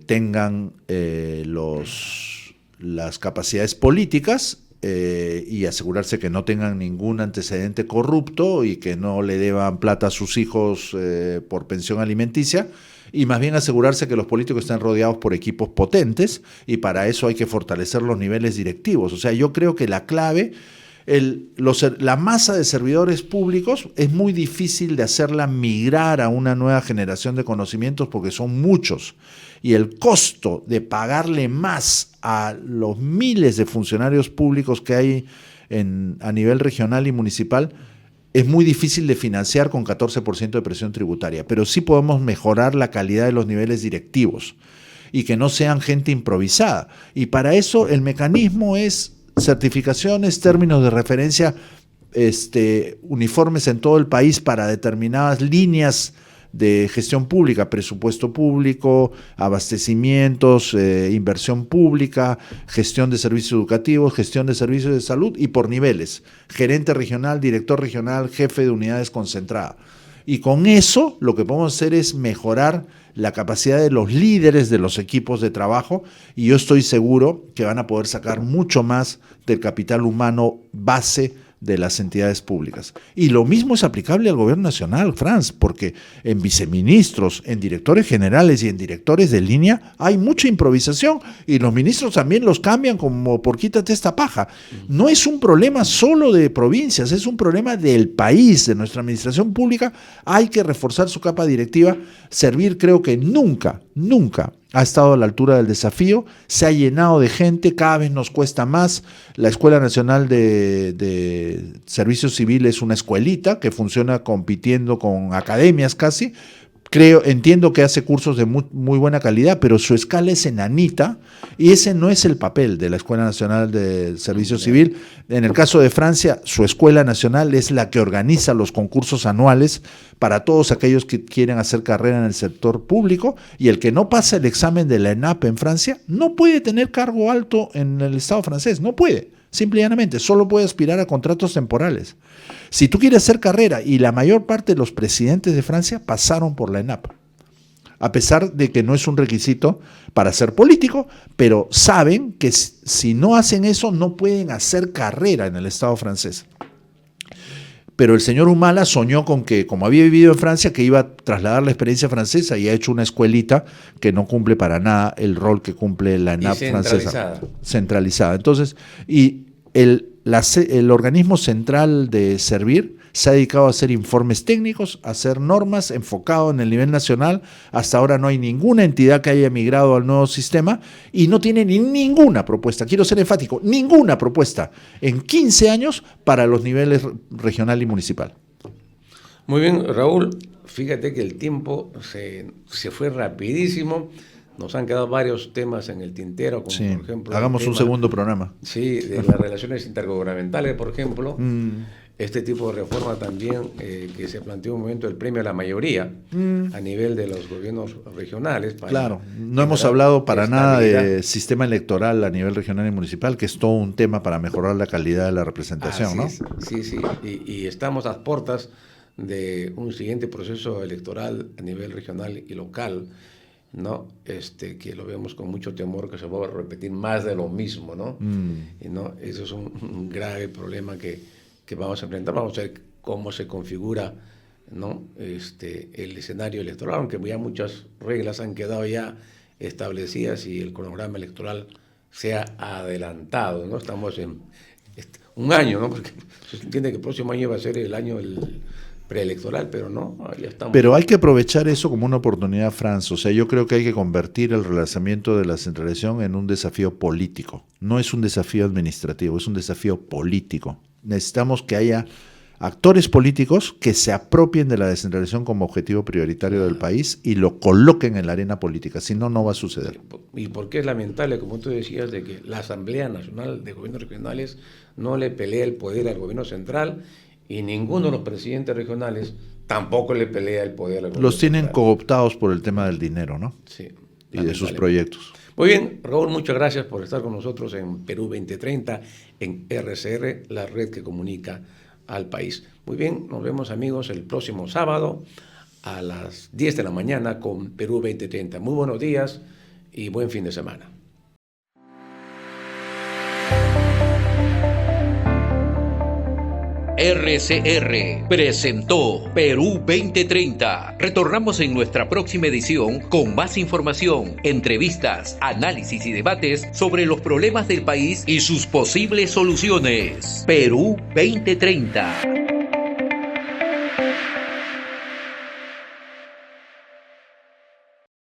tengan las capacidades políticas y asegurarse que no tengan ningún antecedente corrupto y que no le deban plata a sus hijos por pensión alimenticia, y más bien asegurarse que los políticos estén rodeados por equipos potentes, y para eso hay que fortalecer los niveles directivos. O sea, yo creo que la clave, la masa de servidores públicos es muy difícil de hacerla migrar a una nueva generación de conocimientos porque son muchos, y el costo de pagarle más a los miles de funcionarios públicos que hay a nivel regional y municipal es muy difícil de financiar con 14% de presión tributaria, pero sí podemos mejorar la calidad de los niveles directivos y que no sean gente improvisada, y para eso el mecanismo es certificaciones, términos de referencia uniformes en todo el país para determinadas líneas de gestión pública, presupuesto público, abastecimientos, inversión pública, gestión de servicios educativos, gestión de servicios de salud, y por niveles: gerente regional, director regional, jefe de unidades concentradas. Y con eso lo que podemos hacer es mejorar la capacidad de los líderes de los equipos de trabajo, y yo estoy seguro que van a poder sacar mucho más del capital humano base de las entidades públicas. Y lo mismo es aplicable al gobierno nacional, Franz, porque en viceministros, en directores generales y en directores de línea hay mucha improvisación, y los ministros también los cambian como por quítate esta paja. No es un problema solo de provincias, es un problema del país, de nuestra administración pública. Hay que reforzar su capa directiva. Servir, creo que nunca ha estado a la altura del desafío, se ha llenado de gente, cada vez nos cuesta más. La Escuela Nacional de Servicio Civil es una escuelita que funciona compitiendo con academias casi. Entiendo que hace cursos de muy buena calidad, pero su escala es enanita, y ese no es el papel de la Escuela Nacional de Servicio Civil. En el caso de Francia, su Escuela Nacional es la que organiza los concursos anuales para todos aquellos que quieren hacer carrera en el sector público, y el que no pasa el examen de la ENAP en Francia no puede tener cargo alto en el Estado francés, no puede. Simple y llanamente, solo puede aspirar a contratos temporales. Si tú quieres hacer carrera, y la mayor parte de los presidentes de Francia pasaron por la ENAP, a pesar de que no es un requisito para ser político, pero saben que si no hacen eso no pueden hacer carrera en el Estado francés. Pero el señor Humala soñó con que, como había vivido en Francia, que iba a trasladar la experiencia francesa, y ha hecho una escuelita que no cumple para nada el rol que cumple la ENAP francesa. Centralizada. Entonces, y el organismo central de Servir se ha dedicado a hacer informes técnicos, a hacer normas enfocado en el nivel nacional. Hasta ahora no hay ninguna entidad que haya migrado al nuevo sistema, y no tiene ninguna propuesta, quiero ser enfático, ninguna propuesta en 15 años para los niveles regional y municipal. Muy bien, Raúl, fíjate que el tiempo se fue rapidísimo. Nos han quedado varios temas en el tintero, como sí, por ejemplo... hagamos un segundo programa. Sí, de las relaciones intergubernamentales, por ejemplo. Este tipo de reforma también que se planteó en un momento, el premio a la mayoría a nivel de los gobiernos regionales. Claro, no hemos hablado para nada de sistema electoral a nivel regional y municipal, que es todo un tema para mejorar la calidad de la representación, ¿no? Sí, y estamos a puertas de un siguiente proceso electoral a nivel regional y local, ¿no? Que lo vemos con mucho temor que se va a repetir más de lo mismo, ¿no? Y no, eso es un grave problema que vamos a enfrentar. Vamos a ver cómo se configura, ¿no? El escenario electoral, aunque ya muchas reglas han quedado ya establecidas y el cronograma electoral se ha adelantado, ¿no? Estamos en un año, ¿no? Porque se entiende que el próximo año va a ser el año preelectoral, pero no, ya estamos. Pero hay que aprovechar eso como una oportunidad, Franz. O sea, yo creo que hay que convertir el relanzamiento de la centralización en un desafío político. No es un desafío administrativo, es un desafío político. Necesitamos que haya actores políticos que se apropien de la descentralización como objetivo prioritario del país y lo coloquen en la arena política, si no, no va a suceder. Y porque es lamentable, como tú decías, de que la Asamblea Nacional de Gobiernos Regionales no le pelea el poder al gobierno central y ninguno de los presidentes regionales tampoco le pelea el poder al gobierno Los tienen central. Cooptados por el tema del dinero, ¿no? Sí, Y de sus proyectos. Muy bien, Raúl, muchas gracias por estar con nosotros en Perú 2030, en RCR, la red que comunica al país. Muy bien, nos vemos, amigos, el próximo sábado a las 10 de la mañana con Perú 2030. Muy buenos días y buen fin de semana. RCR presentó Perú 2030. Retornamos en nuestra próxima edición con más información, entrevistas, análisis y debates sobre los problemas del país y sus posibles soluciones. Perú 2030.